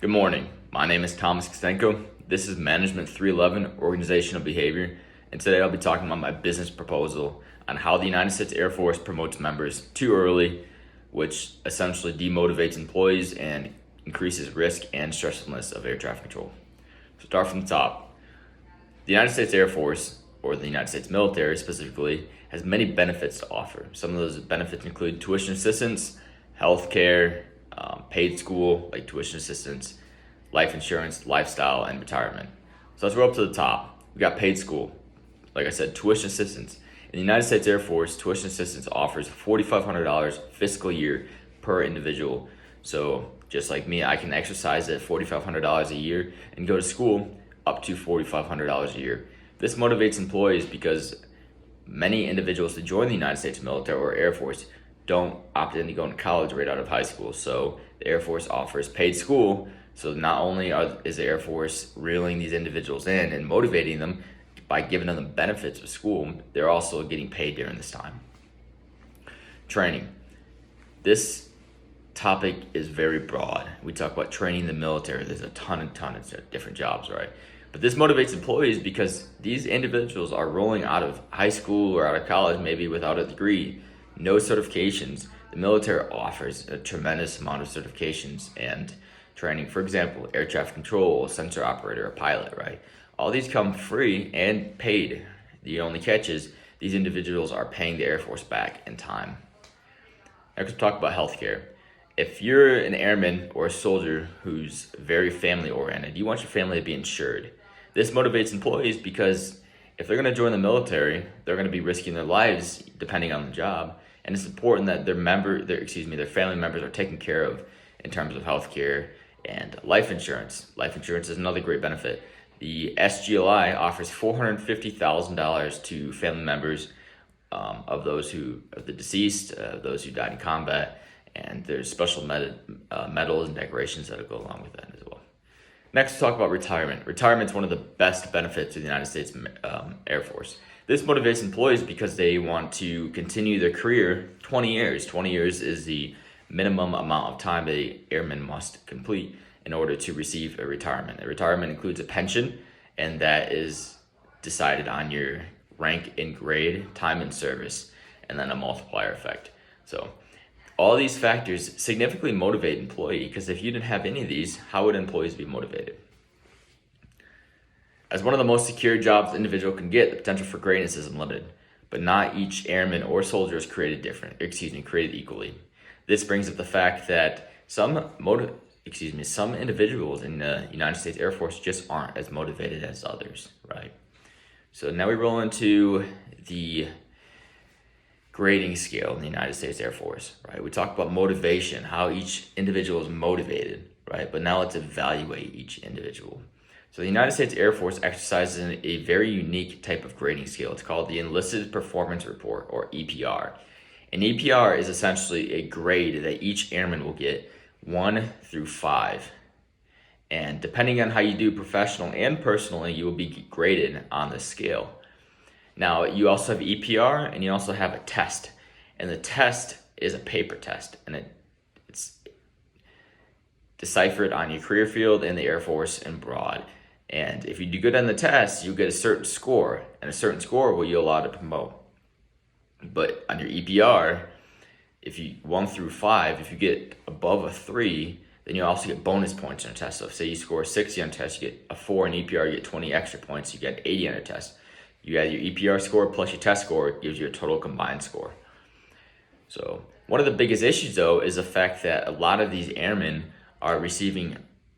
Good morning. My name is Thomas Kostenko. This is MGMT311 Organizational Behavior, and today I'll be talking about my business proposal on how the United States Air Force promotes members too early, which essentially demotivates employees and increases risk and stressfulness of air traffic control. So start from the top. The United States Air Force, or the United States military specifically, has many benefits to offer. Some of those benefits include tuition assistance, health care, paid school, like tuition assistance, life insurance, lifestyle, and retirement. So let's roll up to the top. We got paid school. Like I said, tuition assistance. In the United States Air Force, tuition assistance offers $4,500 fiscal year per individual. So just like me, I can exercise at $4,500 a year and go to school up to $4,500 a year. This motivates employees because many individuals that join the United States military or Air Force don't opt in to go to college right out of high school. So the Air Force offers paid school. So not only is the Air Force reeling these individuals in and motivating them by giving them the benefits of school, they're also getting paid during this time. Training. This topic is very broad. We talk about training the military. There's a ton of different jobs, right? But this motivates employees because these individuals are rolling out of high school or out of college, maybe without a degree, no certifications. The military offers a tremendous amount of certifications and training. For example, air traffic control, sensor operator, a pilot, right? All these come free and paid. The only catch is these individuals are paying the Air Force back in time. Next, we'll talk about healthcare. If you're an airman or a soldier who's very family oriented, you want your family to be insured. This motivates employees because if they're going to join the military, they're going to be risking their lives depending on the job. And it's important that their family members are taken care of in terms of healthcare and life insurance. Life insurance is another great benefit. The SGLI offers $450,000 to family members of the deceased, those who died in combat, and there's special medals and decorations that go along with that as well. Next, we'll talk about retirement. Retirement is one of the best benefits of the United States Air Force. This motivates employees because they want to continue their career 20 years. 20 years is the minimum amount of time the airman must complete in order to receive a retirement. A retirement includes a pension, and that is decided on your rank and grade, time in service, and then a multiplier effect. So all these factors significantly motivate employee because if you didn't have any of these, how would employees be motivated? As one of the most secure jobs an individual can get, the potential for greatness is unlimited, but not each airman or soldier is created equally. This brings up the fact that some individuals in the United States Air Force just aren't as motivated as others, right? So now we roll into the grading scale in the United States Air Force, right? We talk about motivation, how each individual is motivated, right? But now let's evaluate each individual. So the United States Air Force exercises a very unique type of grading scale. It's called the Enlisted Performance Report, or EPR. An EPR is essentially a grade that each airman will get 1 through 5. And depending on how you do professional and personally, you will be graded on this scale. Now, you also have EPR and you also have a test. And the test is a paper test. And it's deciphered on your career field in the Air Force and abroad. And if you do good on the test, you get a certain score. And a certain score will you allow to promote. But on your EPR, if you 1 through 5, if you get above a 3, then you also get bonus points on a test. So if say you score 60 on a test, you get a 4 in EPR, you get 20 extra points, you get 80 on a test. You add your EPR score plus your test score, it gives you a total combined score. So one of the biggest issues though is the fact that a lot of these airmen are receiving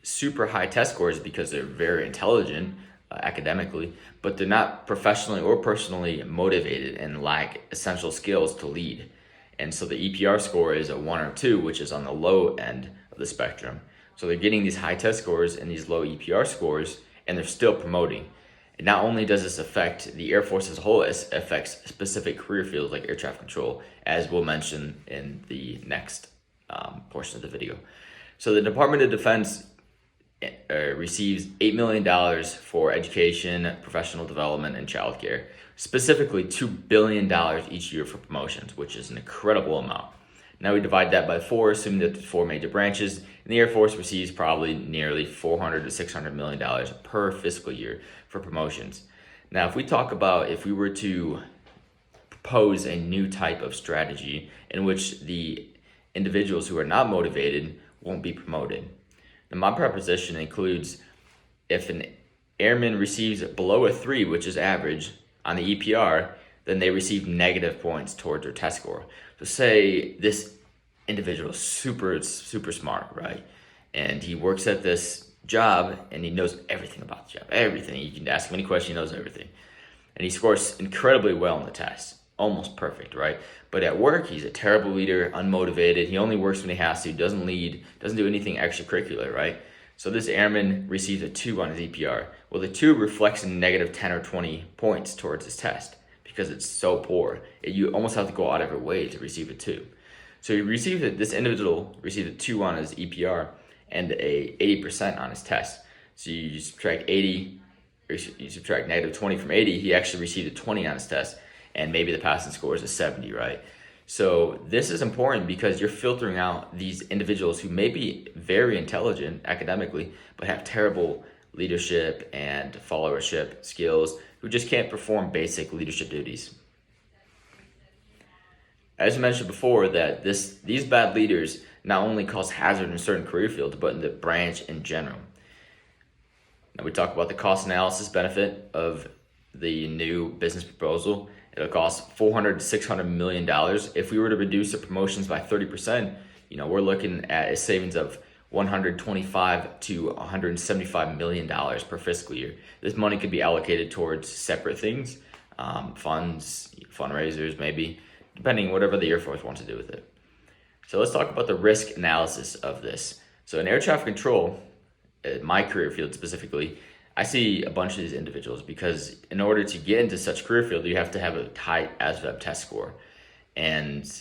super high test scores because they're very intelligent academically, but they're not professionally or personally motivated and lack essential skills to lead. And so the EPR score is a 1 or 2, which is on the low end of the spectrum. So they're getting these high test scores and these low EPR scores, and they're still promoting. And not only does this affect the Air Force as a whole, it affects specific career fields like air traffic control, as we'll mention in the next portion of the video. So the Department of Defense receives $8 million for education, professional development, and childcare. Specifically, $2 billion each year for promotions, which is an incredible amount. Now we divide that by 4, assuming that there's 4 major branches, and the Air Force receives probably nearly $400 to $600 million per fiscal year for promotions. Now, if we talk about if we were to propose a new type of strategy in which the individuals who are not motivated won't be promoted. Now, my proposition includes if an airman receives below a 3, which is average, on the EPR, then they receive negative points towards their test score. So say this individual is super smart, right? And he works at this job and he knows everything about the job, everything. You can ask him any question, he knows everything. And he scores incredibly well on the test, almost perfect, right? But at work, he's a terrible leader, unmotivated. He only works when he has to, doesn't lead, doesn't do anything extracurricular, right? So this airman receives a 2 on his EPR. Well, the 2 reflects in negative 10 or 20 points towards his test because it's so poor. You almost have to go out of your way to receive a 2. So this individual received a 2 on his EPR and a 80% on his test. So you subtract 80, or you subtract negative 20 from 80, he actually received a 20 on his test, and maybe the passing score is a 70, right? So this is important because you're filtering out these individuals who may be very intelligent academically, but have terrible leadership and followership skills, who just can't perform basic leadership duties. As mentioned before, that these bad leaders not only cause hazard in certain career fields, but in the branch in general. Now we talk about the cost analysis benefit of the new business proposal. It'll cost $400 to $600 million. If we were to reduce the promotions by 30%, we're looking at a savings of $125 to $175 million per fiscal year. This money could be allocated towards separate things, funds, fundraisers, maybe, depending whatever the Air Force wants to do with it. So let's talk about the risk analysis of this. So in air traffic control, my career field specifically, I see a bunch of these individuals because in order to get into such career field, you have to have a high ASVAB test score. And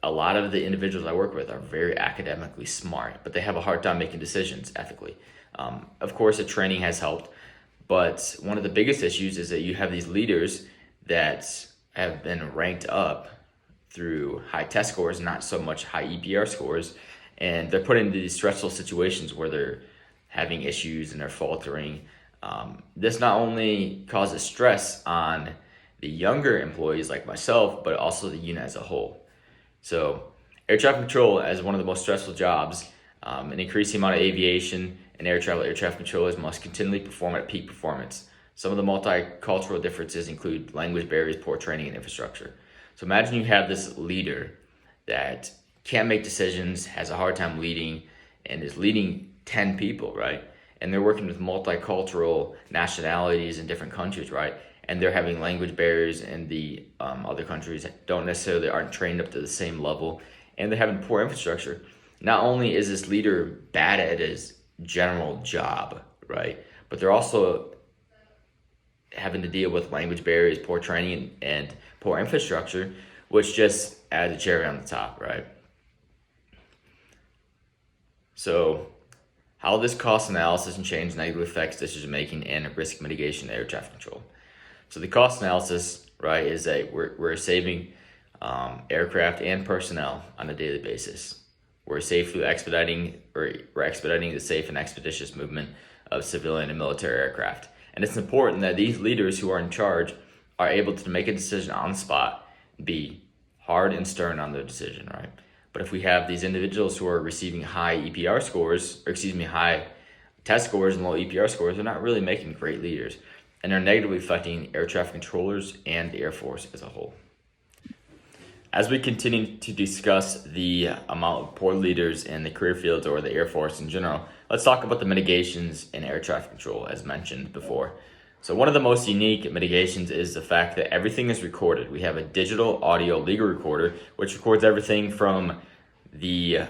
a lot of the individuals I work with are very academically smart, but they have a hard time making decisions ethically. Of course, the training has helped, but one of the biggest issues is that you have these leaders that have been ranked up through high test scores, not so much high EPR scores, and they're put into these stressful situations where they're having issues and they're faltering. This not only causes stress on the younger employees like myself, but also the unit as a whole. So air traffic control as one of the most stressful jobs, an increasing amount of aviation and air traffic controllers must continually perform at peak performance. Some of the multicultural differences include language barriers, poor training, and infrastructure. So imagine you have this leader that can't make decisions, has a hard time leading, and is leading 10 people, right? And they're working with multicultural nationalities in different countries, right? And they're having language barriers, and the other countries aren't trained up to the same level, and they're having poor infrastructure. Not only is this leader bad at his general job, right? But they're also having to deal with language barriers, poor training, and poor infrastructure, which just adds a cherry on the top, right? So how this cost analysis and change negatively affects decision making and risk mitigation in air traffic control. So the cost analysis, right, is that we're saving aircraft and personnel on a daily basis. We're expediting the safe and expeditious movement of civilian and military aircraft. And it's important that these leaders who are in charge are able to make a decision on the spot, be hard and stern on their decision, right? But if we have these individuals who are receiving high high test scores and low EPR scores, they're not really making great leaders, and they're negatively affecting air traffic controllers and the Air Force as a whole. As we continue to discuss the amount of poor leaders in the career fields or the Air Force in general, let's talk about the mitigations in air traffic control as mentioned before. So one of the most unique mitigations is the fact that everything is recorded. We have a digital audio legal recorder, which records everything from the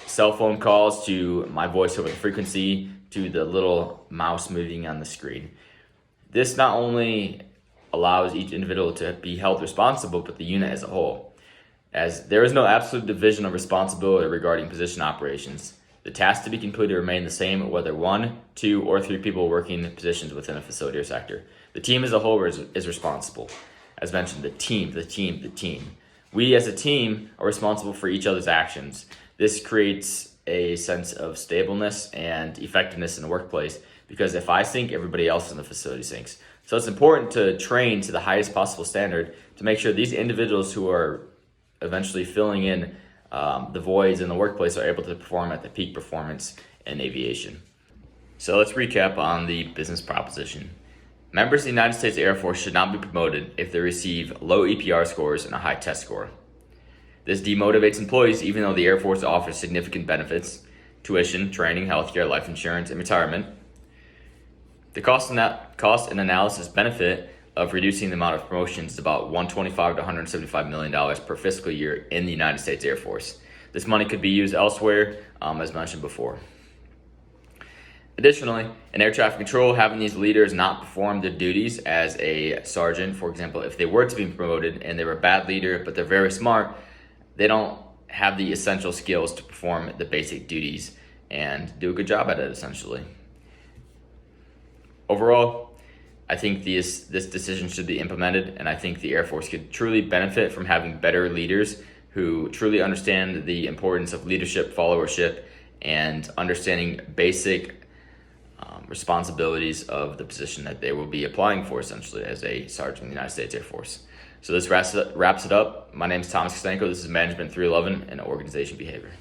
cell phone calls to my voice over the frequency to the little mouse moving on the screen. This not only allows each individual to be held responsible, but the unit as a whole, as there is no absolute division of responsibility regarding position operations. The tasks to be completed remain the same whether 1, 2, or 3 people working in positions within a facility or sector. The team as a whole is responsible. As mentioned, the team. We as a team are responsible for each other's actions. This creates a sense of stableness and effectiveness in the workplace, because if I sink, everybody else in the facility sinks. So it's important to train to the highest possible standard to make sure these individuals who are eventually filling in the voids in the workplace are able to perform at the peak performance in aviation. So let's recap on the business proposition. Members of the United States Air Force should not be promoted if they receive low EPR scores and a high test score. This demotivates employees even though the Air Force offers significant benefits: tuition, training, healthcare, life insurance, and retirement. The cost and analysis benefit of reducing the amount of promotions is about $125 to $175 million per fiscal year in the United States Air Force. This money could be used elsewhere, as mentioned before. Additionally, in air traffic control, having these leaders not perform their duties as a sergeant, for example, if they were to be promoted and they were a bad leader, but they're very smart, they don't have the essential skills to perform the basic duties and do a good job at it, essentially. Overall, I think this decision should be implemented, and I think the Air Force could truly benefit from having better leaders who truly understand the importance of leadership, followership, and understanding basic responsibilities of the position that they will be applying for, essentially, as a sergeant in the United States Air Force. So this wraps it up. My name is Thomas Kostenko. This is Management 311 and Organization Behavior.